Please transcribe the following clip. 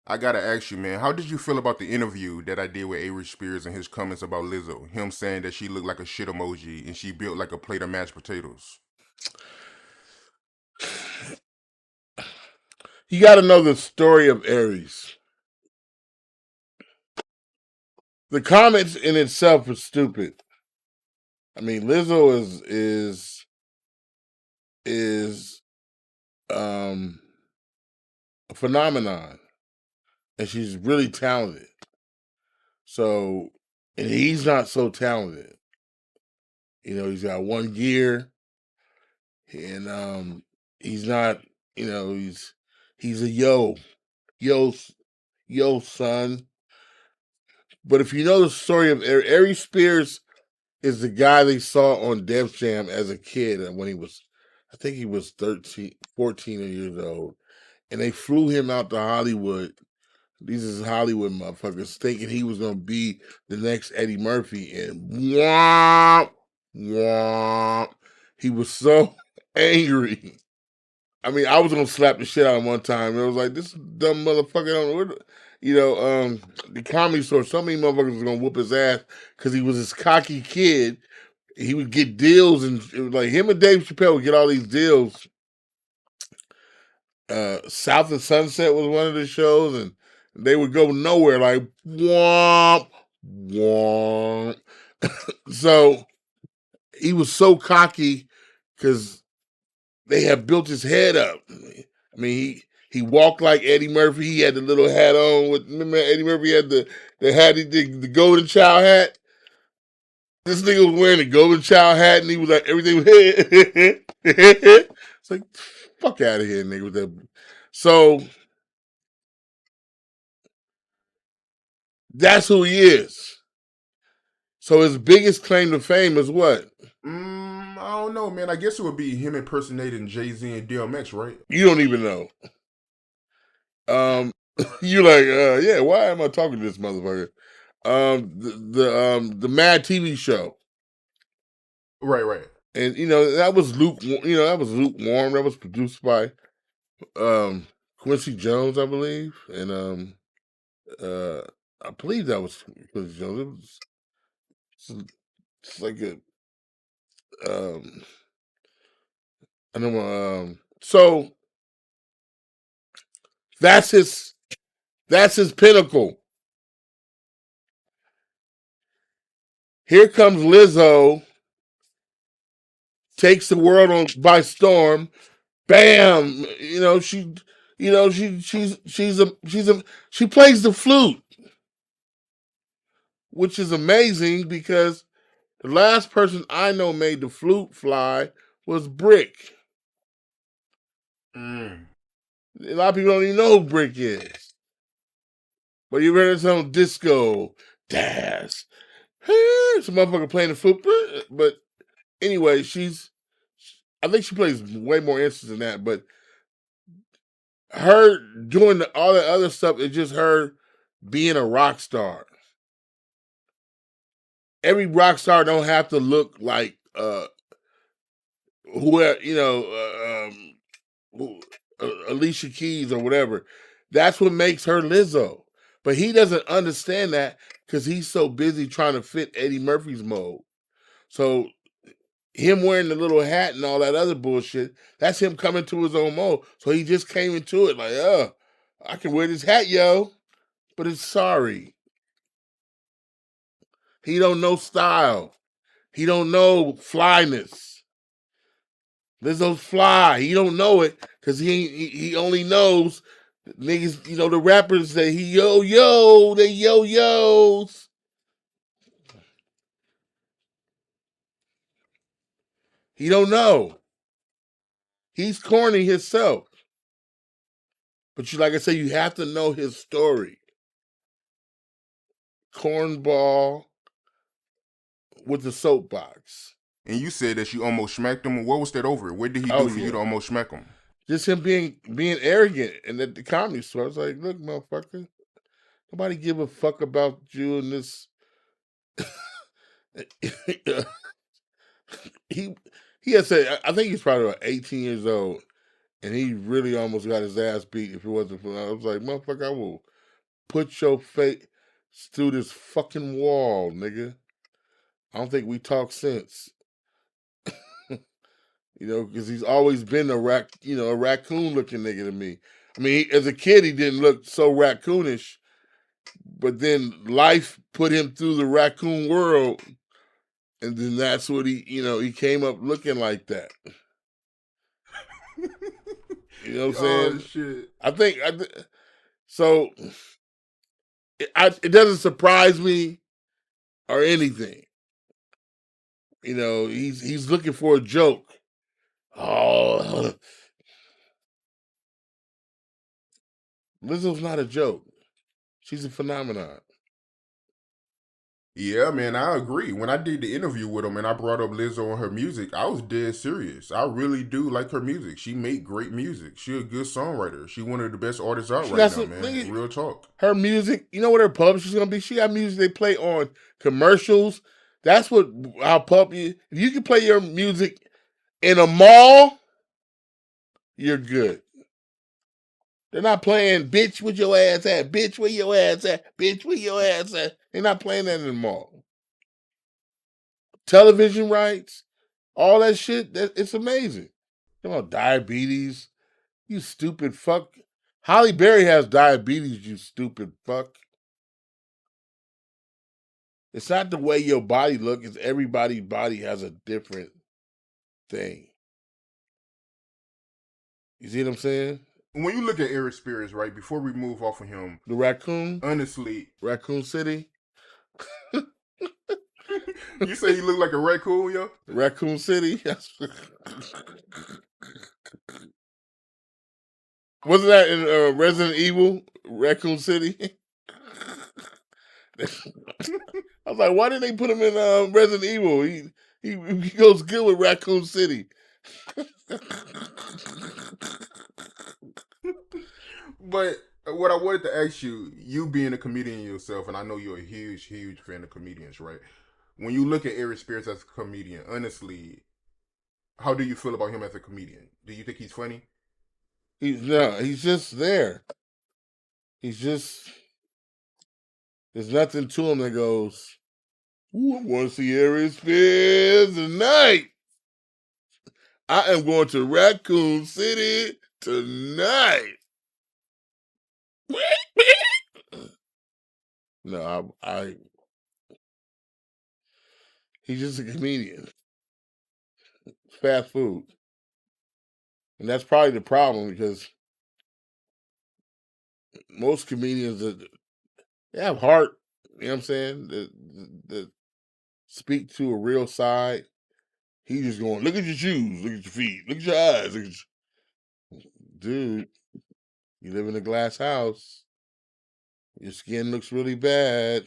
I gotta ask you, man, how did you feel about the interview that I did with Aries Spears and his comments about Lizzo? Him saying that she looked like a shit emoji and she built like a plate of mashed potatoes. You got to know the story of Aries. The comments in itself is stupid. I mean, Lizzo is a phenomenon, and she's really talented. So, and he's not so talented. He's got 1 year, and he's not. He's a yo yo son. But if you know the story of Aries Spears, is the guy they saw on Def Jam as a kid when he was, I think he was 13, 14 years old. And they flew him out to Hollywood. These is Hollywood motherfuckers thinking he was going to be the next Eddie Murphy. And womp, womp. He was so angry. I mean, I was going to slap the shit out of him one time. And I was like, this dumb motherfucker don't know. The Comedy Store, so many motherfuckers was going to whoop his ass because he was this cocky kid. He would get deals, and it was like him and Dave Chappelle would get all these deals. South and Sunset was one of the shows, and they would go nowhere, like womp womp. So he was so cocky because they had built his head up. I mean, he walked like Eddie Murphy. He had the little hat on. Remember Eddie Murphy had the hat, the golden child hat. This nigga was wearing a golden child hat, and he was like everything was it's like fuck out of here, nigga. With that. So that's who he is. So his biggest claim to fame is what? I don't know, man. I guess it would be him impersonating Jay Z and DMX, right? You don't even know. Um, you like, yeah. Why am I talking to this motherfucker? The Mad TV show, Right, right. and that was Luke. That was lukewarm. That was produced by Quincy Jones, I believe, and uh, I believe that was Quincy Jones. It's like a I don't know. So that's his pinnacle. Here comes Lizzo, takes the world by storm. Bam! She plays the flute, which is amazing because the last person I know made the flute fly was Brick. Mm. A lot of people don't even know who Brick is. But you heard some disco, dash, some motherfucker playing the flute. But anyway, I think she plays way more instruments than that. But her doing all that other stuff is just her being a rock star. Every rock star don't have to look like whoever Alicia Keys or whatever. That's what makes her Lizzo. But he doesn't understand that because he's so busy trying to fit Eddie Murphy's mold. So him wearing the little hat and all that other bullshit, that's him coming to his own mold. So he just came into it like, I can wear this hat, yo. But it's sorry. He don't know style. He don't know flyness. Lizzo's fly. He don't know it because he only knows niggas, the rappers that he they yo-yos. He don't know. He's corny himself. But like I said, you have to know his story. Cornball with the soapbox. And you said that you almost smacked him. What was that over? What did he Oh do for you yeah. to almost smack him? Just him being arrogant and at the Comedy Store. I was like, look, motherfucker, nobody give a fuck about you and this. he he had said, I think he's probably about 18 years old, and he really almost got his ass beat if it wasn't for. I was like, motherfucker, put your face through this fucking wall, nigga. I don't think we talk since. Because he's always been a raccoon looking nigga to me. I mean, as a kid, he didn't look so raccoonish, but then life put him through the raccoon world, and then that's what he came up looking like that. You know what I'm Oh saying? shit. I think so. It doesn't surprise me or anything. He's looking for a joke. Oh, Lizzo's not a joke. She's a phenomenon. Yeah, man, I agree. When I did the interview with him and I brought up Lizzo and her music, I was dead serious. I really do like her music. She make great music. She a good songwriter. She one of the best artists out She right got now, some man. nigga, Real talk. her music. You know what her publisher's gonna be? She got music they play on commercials. That's what how If you can play your music in a mall, you're good. They're not playing bitch with your ass at, bitch where your ass at, bitch where your ass at. They're not playing that in the mall. Television rights, all that shit, it's amazing. Come on, diabetes, you stupid fuck. Holly Berry has diabetes, you stupid fuck. It's not the way your body looks, it's everybody's body has a different thing. You see what I'm saying? When you look at Aries Spears, right, before we move off of him, The honestly, Raccoon City, you say he look like a raccoon, yo? Raccoon City. Wasn't that in Resident Evil, Raccoon City? I was like, why did they put him in Resident Evil? He goes good with Raccoon City. But what I wanted to ask you, you being a comedian yourself, and I know you're a huge, huge fan of comedians, right? When you look at Aries Spears as a comedian, honestly, how do you feel about him as a comedian? Do you think he's funny? He's just there. He's just there's nothing to him that goes, ooh, I want to see Aries Spears tonight. I am going to Raccoon City tonight. No, he's just a comedian. Fast food. And that's probably the problem because most comedians they have heart, you know what I'm saying? That speak to a real side. He's just going, look at your shoes, look at your feet, look at your eyes, dude, you live in a glass house. Your skin looks really bad.